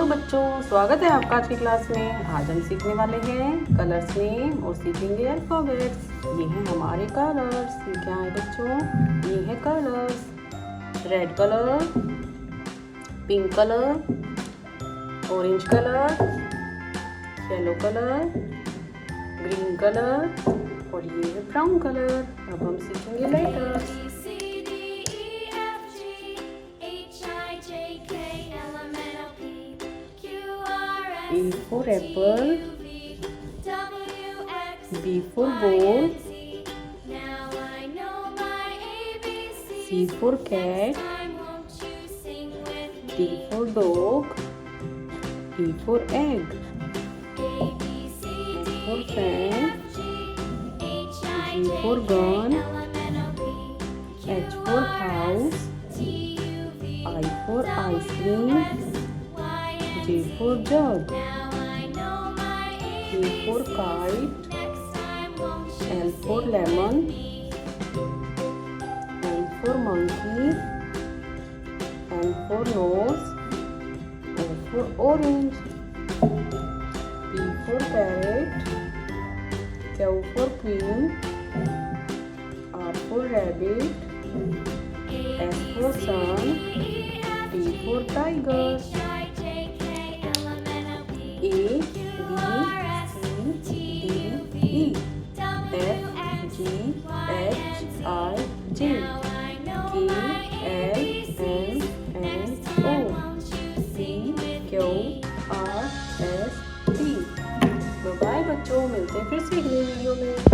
बच्चों, स्वागत है आपका आज की क्लास में। आज हम सीखने वाले हैं कलर्स नेम और सीखेंगे अल्फाबेट्स। ये हैं हमारे कलर्स। ये क्या है बच्चों? ये है colours. Red colour, pink colour, orange colour, yellow colour, green colour और ये है ब्राउन कलर। अब हम सीखेंगे letters. A for apple, B for ball, C for cat, D for dog, E for egg, F for fan, G for gun, H for house, I for ice cream, J for jug, K for kite, L for lemon, M for monkey, N for nose, O for orange, P for parrot, Q for queen, R for rabbit, S for sun, T for tiger. A, B, C, D, E, F, G, H, I, J, K,